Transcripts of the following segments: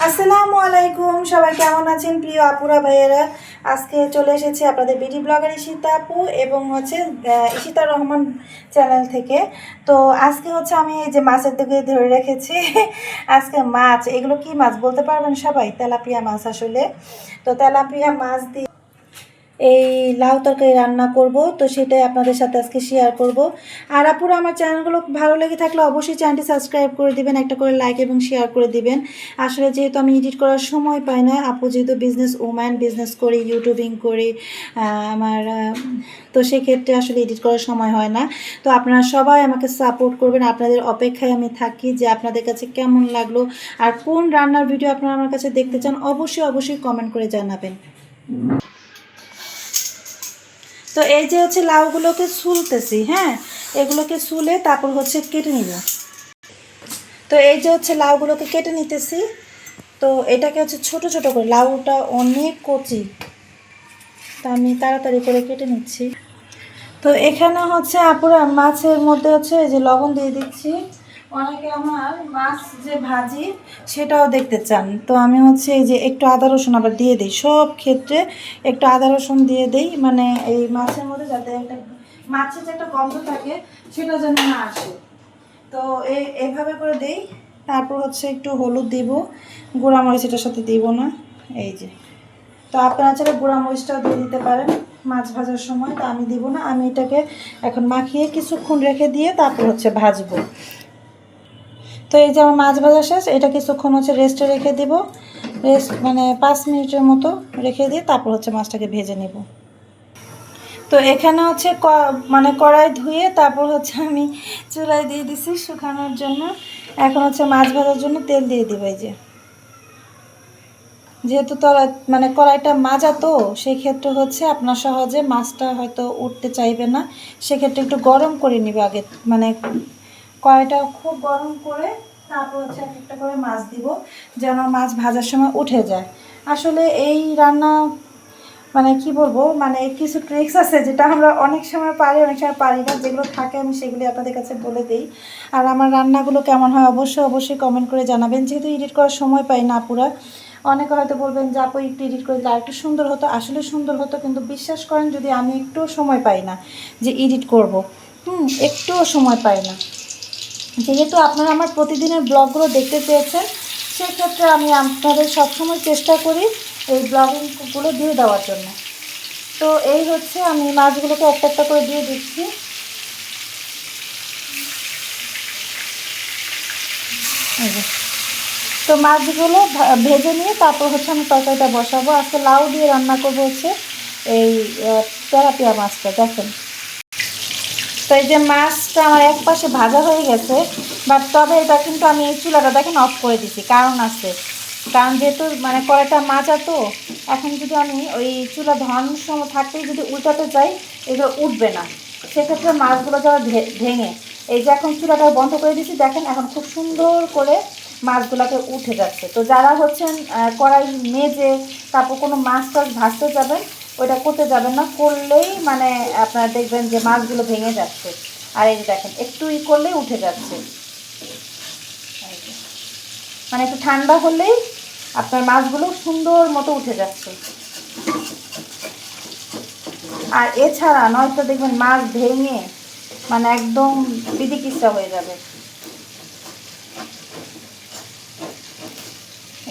আসসালামু আলাইকুম, সবাই কেমন আছেন প্রিয় আপুরা ভাইয়েরা। আজকে চলে এসেছি আপনাদের বিডি ব্লগার ঈশিতা আপু এবং ঈশিতা রহমান চ্যানেল থেকে। তো আজকে আমি এই যে মাছের দিকে ধরে রেখেছি। আজকে মাছ, এগুলো কি মাছ বলতে পারবেন সবাই? তেলাপিয়া মাছ আসলে। তো তেলাপিয়া মাছ দিয়ে এই লাউ তরকারি রান্না করব, তো সেটাই আপনাদের সাথে আজকে শেয়ার করব। আর আপুরা আমার চ্যানেলগুলো ভালো লেগে থাকলে অবশ্যই চ্যানেলটি সাবস্ক্রাইব করে দিবেন, একটা করে লাইক এবং শেয়ার করে দিবেন। আসলে যেহেতু আমি এডিট করার সময় পাই না, আপু যেহেতু বিজনেস ওম্যান, বিজনেস করি, ইউটিউবিং করি, তো সেক্ষেত্রে আসলে এডিট করার সময় হয় না। তো আপনারা সবাই আমাকে সাপোর্ট করবেন, আপনাদের অপেক্ষায় আমি থাকি যে আপনাদের কাছে কেমন লাগলো আর কোন রান্নার ভিডিও আপনারা আমার কাছে দেখতে চান অবশ্যই কমেন্ট করে জানাবেন। তো এই যে লাউগুলোকে ছুলতেছি, হ্যাঁ, এগুলোকে ছুলে তারপর কেটে নিব। তো এই যে লাউগুলোকে কেটে নিতেছি। তো এটাকে ছোট ছোট করে, লাউটা অনেক কচি, তা আমি তাড়াতাড়ি করে কেটে নিচ্ছি। তো এখানে আপুরা মাছের মধ্যে এই যে লবণ দিয়ে দিচ্ছি। অনেকে আমার মাছ যে ভাজি সেটাও দেখতে চান, তো আমি এই যে একটু আদা রসুন আবার দিয়ে দিই, সব ক্ষেত্রে একটু আদা রসুন দিয়ে দিই, মানে এই মাছের মধ্যে যাতে একটা মাছের যে একটা গন্ধ থাকে সেটা যেন না আসে। তো এইভাবে করে দিই। তারপর একটু হলুদ দিব, গুঁড়া মরিচ এটার সাথে দিব না, এই যে। তো আপনারা চাইলে গুঁড়া মরিচটাও দিয়ে দিতে পারেন মাছ ভাজার সময়, তো আমি দিব না। আমি এটাকে এখন মাখিয়ে কিছুক্ষণ রেখে দিয়ে তারপর ভাজবো। তো এই যে আমার মাছ ভাজা শেষ, এটা কিছুক্ষণ রেস্টে রেখে দিব, রেস্ট মানে 5 মিনিটের মতো রেখে দিয়ে তারপর মাছটাকে ভেজে নেব। তো এখানে মানে কড়াই ধুয়ে তারপর আমি চুলায় দিয়ে দিছি শুকানোর জন্য। এখন মাছ ভাজার জন্য তেল দিয়ে দিব। এই যে, যেহেতু মানে কড়াইটা মাজা, তো সেক্ষেত্রে আপনার সহজে মাছটা হয়তো উঠতে চাইবে না, সেক্ষেত্রে একটু গরম করে নিবে আগে, মানে কড়াইটা খুব গরম করে তারপর একটা করে মাছ দিব, যেন মাছ ভাজার সময় উঠে যায়। আসলে এই রান্না মানে কি বলবো, মানে কিছু ট্রিক্স আছে যেটা আমরা অনেক সময় পারি, অনেক সময় পারি না, যেগুলো থাকে আমি সেগুলি আপনাদের কাছে বলে দিই। আর আমার রান্নাগুলো কেমন হয় অবশ্যই কমেন্ট করে জানাবেন। যেহেতু এডিট করার সময় পাই না পুরা, অনেকে হয়তো বলবেন যে আপু একটু এডিট করে দিলে আর একটু সুন্দর হতো। আসলে সুন্দর হতো, কিন্তু বিশ্বাস করেন যদি আমি একটুও সময় পাই না যে এডিট করব, একটুও সময় পাই না। যেহেতু আপনারা আমার প্রতিদিনের ব্লগগুলো দেখতে চেয়েছেন, সেক্ষেত্রে আমি আপনাদের সবসময় চেষ্টা করি এই ব্লগিংগুলো দিয়ে দেওয়ার জন্য। তো এই আমি মাছগুলোকে একটা একটা করে দিয়ে দিচ্ছি। তো মাছগুলো ভেজে নিয়ে তারপর আমি তরকারিটা বসাবো। আজকে লাউ দিয়ে রান্না করবো এই তেলাপিয়া মাছটা। দেখেন, তো এই যে মাছটা আমার এক পাশে ভাজা হয়ে গেছে, বাট তবে এটা কিন্তু আমি এই চুলাটা দেখেন অফ করে দিছি, কারণ আছে। কারণ যেহেতু মানে কড়াইটা মাজা, তো এখন যদি আমি ওই চুলা ধরানোর সময় থাকতেই যদি উল্টাতে যাই, এগুলো উঠবে না, সেক্ষেত্রে মাছগুলো যারা ভেঙে। এই যে এখন চুলাটা বন্ধ করে দিচ্ছি, দেখেন এখন খুব সুন্দর করে মাছগুলোকে উঠে যাচ্ছে। তো যারা কড়াই মেজে তারপর কোনো মাছ টাছ ভাজতে যাবেন, ওইটা করতে যাবেন না, করলেই মানে আপনারা দেখবেন যে মাছগুলো ভেঙে যাচ্ছে। আর এই যে দেখেন একটু করলেই উঠে যাচ্ছে, মানে একটু ঠান্ডা হলেই আপনার মাছগুলো সুন্দর মতো উঠে যাচ্ছে। আর এছাড়া নয়তো দেখবেন মাছ ভেঙে মানে একদম বিদিকিচ্ছা হয়ে যাবে।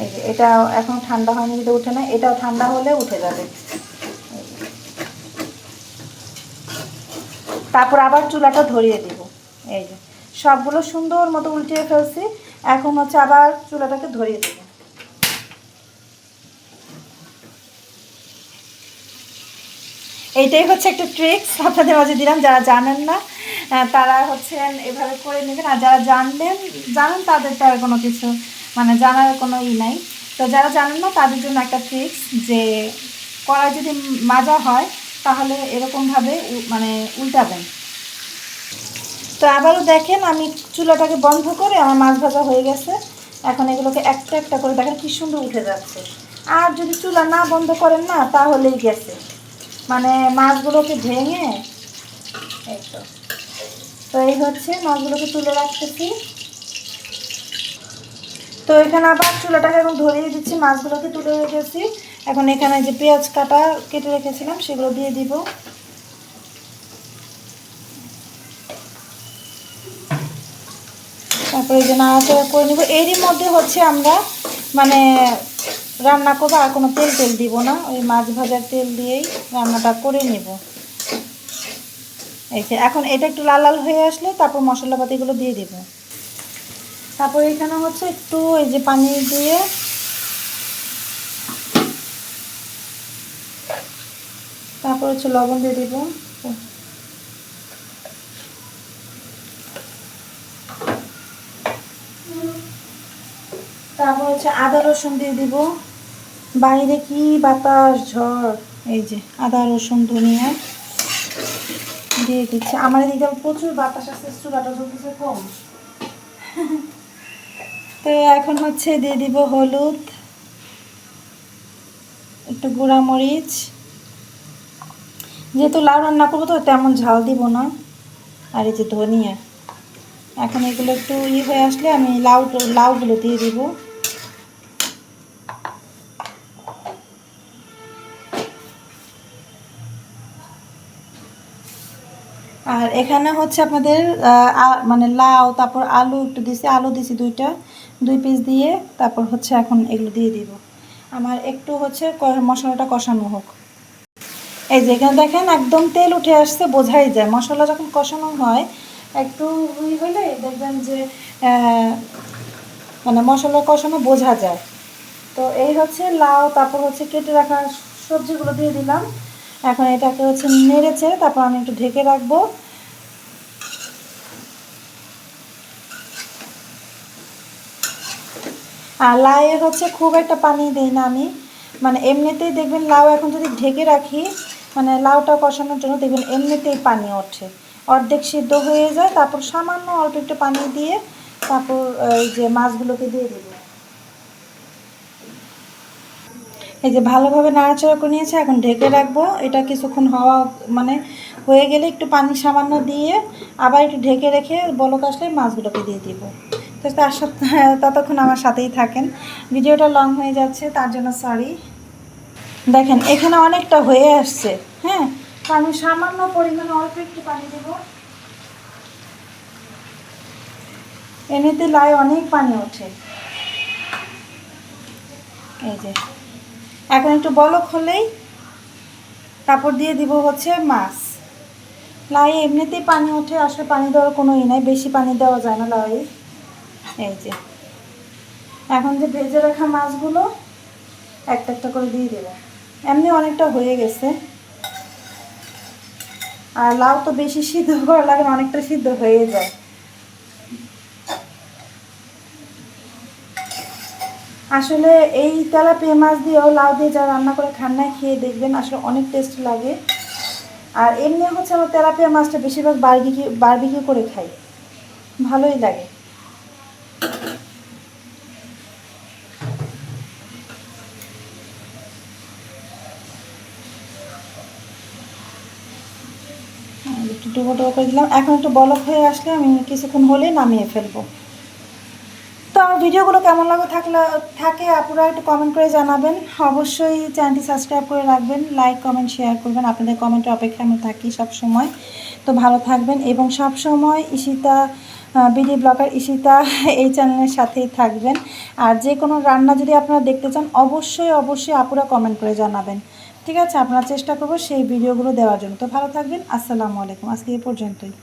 এই যে এটা এখন ঠান্ডা হয়নি, যদি উঠে না, এটাও ঠান্ডা হলে উঠে যাবে। তারপর আবার চুলাটা ধরিয়ে দিব। এই যে সবগুলো সুন্দর মতো উল্টিয়ে ফেলছি, এখন আবার চুলাটাকে ধরিয়ে দেব। এইটাই একটা ট্রিক্স আপনাদের মাঝে দিলাম, যারা জানেন না তারা এভাবে করে নেবেন, আর যারা জানেন তাদের তো আর কোনো কিছু মানে জানার কোনো নাই। তো যারা জানেন না তাদের জন্য একটা ট্রিক্স, যে কড়াই যদি মাজা হয় তাহলে এরকমভাবে মানে উল্টাবেন। তো আবারও দেখেন আমি চুলাটাকে বন্ধ করে আমার মাছ ভাজা হয়ে গেছে। এখন এগুলোকে একটা একটা করে দেখেন কি সুন্দর উঠে যাচ্ছে। আর যদি চুলা না বন্ধ করেন না, তাহলেই গেছে, মানে মাছগুলোকে ভেঙে। এই তো এই মাছগুলোকে তুলে রাখতেছি। তো এখানে আবার চুলাটাকে এখন ধরিয়ে দিচ্ছি, মাছগুলোকে তুলে রেখেছি। এখন এখানে যে পেঁয়াজ কাটা কেটে রেখেছিলাম সেগুলো দিয়ে দিব। তারপরে যে নাড়াচাড়া করে নিব। এরই মধ্যে হচ্ছে আমরা মানে রান্না করবো, আর কোনো তেল দিব না, ওই মাছ ভাজার তেল দিয়েই রান্নাটা করে নেব। এই যে এখন এটা একটু লাল লাল হয়ে আসলে তারপর মশলাপাতিগুলো দিয়ে দেব। তারপর এখানে হচ্ছে একটু এই যে পানি দিয়ে তারপর হচ্ছে লবণ দিয়ে দেব। তারপর হচ্ছে আদা রসুন দিয়ে দিব। বাইরে কি বাতাস ঝড়, এই যে আদা রসুন ধনিয়া দিয়ে দিচ্ছি। আমার এদিকে প্রচুর বাতাস আছে, চুলাটা জ্বলতেছে কম। তো এখন হচ্ছে দিয়ে দিব হলুদ, একটু গুঁড়া মরিচ, যেহেতু লাউ রান্না করবো তো তেমন ঝাল দিব না। আর এই যে ধনিয়া, এখন এগুলো একটু হয়ে আসলে আমি লাউগুলো দিয়ে দিব। আর এখানে হচ্ছে আপনাদের মানে লাউ, তারপর আলু একটু দিছি, আলু দিছি 2 পিস দিয়ে। তারপর হচ্ছে এখন এগুলো দিয়ে দিব। আমার একটু হচ্ছে মশলাটা কষানো হোক। এই যে এখানে দেখেন একদম তেল উঠে আসছে, বোঝাই যায় মশলা যখন কষানো হয় একটু হলে দেখবেন যে মানে মশলা কষানো বোঝা যায়। তো এই হচ্ছে লাউ, তারপর হচ্ছে কেটে রাখা সবজিগুলো দিয়ে দিলাম। এখন এটাকে হচ্ছে নেড়েছে, তারপর আমি একটু ঢেকে রাখবো। আর লাউয়ে হচ্ছে খুব একটা পানি দেই না আমি, মানে এমনিতেই দেখবেন লাউ এখন যদি ঢেকে রাখি মানে লাউটা কষানোর জন্য দেখবেন এমনিতেই পানি ওঠে, অর্ধেক সিদ্ধ হয়ে যায়। তারপর সামান্য অল্প একটু পানি দিয়ে তারপর এই যে মাছগুলোকে দিয়ে দেবো। এই যে ভালোভাবে নাড়াচাড়া করে নিয়েছে, এখন ঢেকে রাখবো। এটা কিছুক্ষণ হওয়া মানে হয়ে গেলে একটু পানি সামান্য দিয়ে আবার একটু ঢেকে রেখে বলক আসলে মাছগুলোকে দিয়ে দিব। তো তার সাথে ততক্ষণ আমার সাথেই থাকেন। ভিডিওটা লং হয়ে যাচ্ছে তার জন্য সরি। দেখেন এখানে অনেকটা হয়ে আসছে, হ্যাঁ, আমি সামান্য পরিমাণে অল্প একটু পানি দেব। এমনিতে লাই অনেক পানি ওঠে। এই যে এখন একটু বলক হলেই তারপর দিয়ে দিব হচ্ছে মাছ। লাই এমনিতেই পানি ওঠে, আসলে পানি দেওয়ার কোনো নাই, বেশি পানি দেওয়া যায় না লাই। এই যে এখন যে ভেজে রাখা মাছগুলো একটা একটা করে দিয়ে দেবো। এমনি অনেকটা হয়ে গেছে, আর লাউ তো বেশি সিদ্ধ করা লাগে না, অনেকটা সিদ্ধ হয়ে যায়। আসলে এই তেলাপিয়া মাছ দিয়েও লাউ দিয়ে যা রান্না করে খান্নায় খেয়ে দেখবেন, আসলে অনেক টেস্ট লাগে। আর এমনি হচ্ছে আমার তেলাপিয়া মাছটা বেশিরভাগ বারবিকিউ করে খাই, ভালোই লাগে। একটু ডুবো ডুবো করে দিলাম। এখন একটু বলক হয়ে আসলে আমি কিছুক্ষণ হলে নামিয়ে ফেলবো। তো আমার ভিডিওগুলো কেমন থাকে আপনারা একটু কমেন্ট করে জানাবেন। অবশ্যই চ্যানেলটি সাবস্ক্রাইব করে রাখবেন, লাইক কমেন্ট শেয়ার করবেন। আপনাদের কমেন্টের অপেক্ষায় আমি থাকি সব সময়। তো ভালো থাকবেন এবং সব সময় ঈশিতা বিডি ব্লগার ঈশিতা এই চ্যানেলের সাথেই থাকবেন। আর যে কোনো রান্না যদি আপনারা দেখতে চান অবশ্যই আপুরা কমেন্ট করে জানাবেন, ঠিক আছে? আপনারা চেষ্টা করবো সেই ভিডিওগুলো দেওয়ার জন্য। তো ভালো থাকবেন, আসসালামু আলাইকুম। আজকে এই পর্যন্তই।